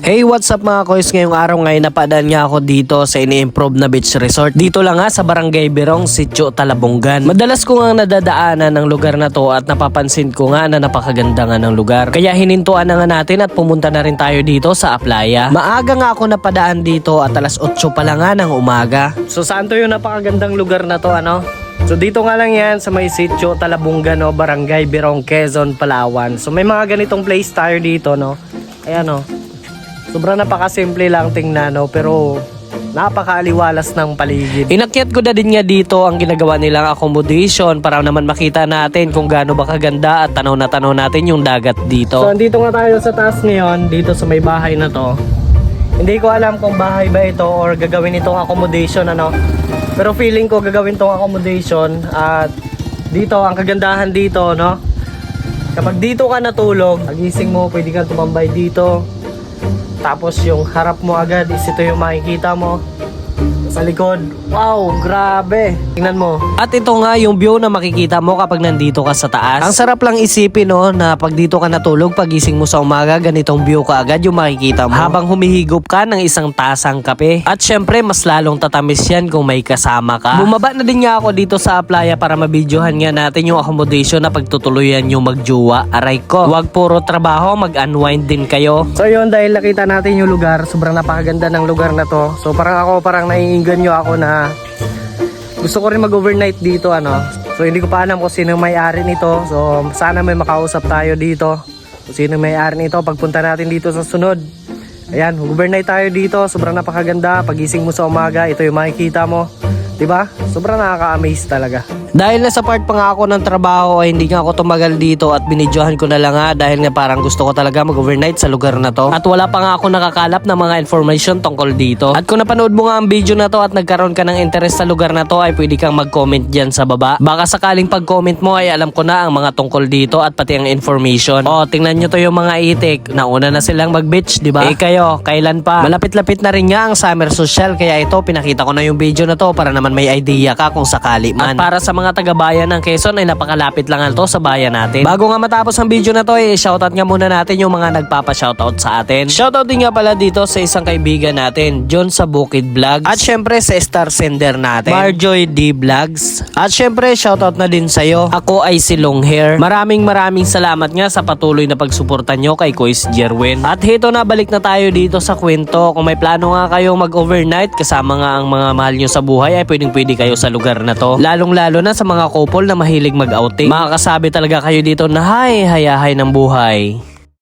Hey, what's up mga koys? Ngayong araw ngayon napadaan nga ako dito sa ini-improve na beach resort. Dito lang nga sa Barangay Berong, Sitio Talabongan. Madalas ko nga nadadaanan ng lugar na to at napapansin ko nga na napakaganda nga ng lugar. Kaya hinintuan na nga natin at pumunta na rin tayo dito sa Aplaya. Maaga nga ako napadaan dito at alas 8 pa lang nga ng umaga. So saan to yung napakagandang lugar na to, ano? So dito nga lang yan sa may Sitio Talabongan, no? Barangay Berong, Quezon, Palawan. So may mga ganitong place tayo dito, no? Ayan, no? Sobrang napakasimple lang tingnan, no? Pero napakaaliwalas ng paligid. Inakyat ko na din nga dito ang ginagawa nilang accommodation para naman makita natin kung gaano ba kaganda at tanaw na tanaw natin yung dagat dito. So andito nga tayo sa taas ngayon, dito sa may bahay na to. Hindi ko alam kung bahay ba ito or gagawin itong accommodation, ano. Pero feeling ko gagawin itong accommodation. At dito, ang kagandahan dito, no, kapag dito ka natulog, pagising mo, pwede kang tumambay dito. Tapos yung harap mo agad is ito yung makikita mo sa likod. Wow, grabe. Tingnan mo. At ito nga yung view na makikita mo kapag nandito ka sa taas. Ang sarap lang isipin, no, na pag dito ka natulog, pagising mo sa umaga, ganitong view ka agad yung makikita mo. Habang humihigop ka ng isang tasang kape. At syempre, mas lalong tatamis yan kung may kasama ka. Bumaba na din nga ako dito sa Aplaya para mabidyohan nga natin yung accommodation na pagtutuluyan yung magjuwa. Aray ko, wag puro trabaho, mag-unwind din kayo. So yun, dahil nakita natin yung lugar, sobrang napakaganda ng lugar na to. So parang naiinganyo ako na gusto ko rin mag-overnight dito, ano. So hindi ko pa alam kung sino may-ari nito. So sana may makausap tayo dito kung sino may-ari nito pagpunta natin dito sa sunod. Ayan, overnight tayo dito. Sobrang napakaganda. Pagising mo sa umaga, ito yung makikita mo. Diba? Sobrang nakaka-amaze talaga. Dahil nasa part pa nga ako ng trabaho ay hindi nga ako tumagal dito at binidyohan ko na lang nga dahil nga parang gusto ko talaga mag-overnight sa lugar na to. At wala pa nga ako nakakalap ng mga information tungkol dito. At kung napanood mo nga ang video na to at nagkaroon ka ng interest sa lugar na to ay pwede kang mag-comment dyan sa baba. Baka sakaling pag-comment mo ay alam ko na ang mga tungkol dito at pati ang information. O, tingnan nyo to yung mga itik. Nauna na silang mag-beach, diba? Eh kayo, kailan pa? Malapit-lapit na rin nga ang summer social kaya ito pinakita ko na yung video na to para naman may idea ka kung sakali man. At para sa mga taga-bayan ng Quezon ay napakalapit lang ito sa bayan natin. Bago nga matapos ang video na to ay shoutout nga muna natin yung mga nagpapa-shoutout sa atin. Shoutout din nga pala dito sa isang kaibigan natin, John sa Bukid Vlogs. At syempre sa star sender natin, Marjoy D Vlogs. At syempre shoutout na din sa'yo. Ako ay si Longhair. Maraming salamat nga sa patuloy na pagsuporta nyo kay Kois Jerwin. At hito na, balik na tayo dito sa kwento. Kung may plano nga kayong mag-overnight kasama nga ang mga mahal nyo sa buhay ay pwede kayo sa lugar na to. Lalong-lalo na sa mga couple na mahilig mag-outing. Makakasabi talaga kayo dito na hayahay ng buhay.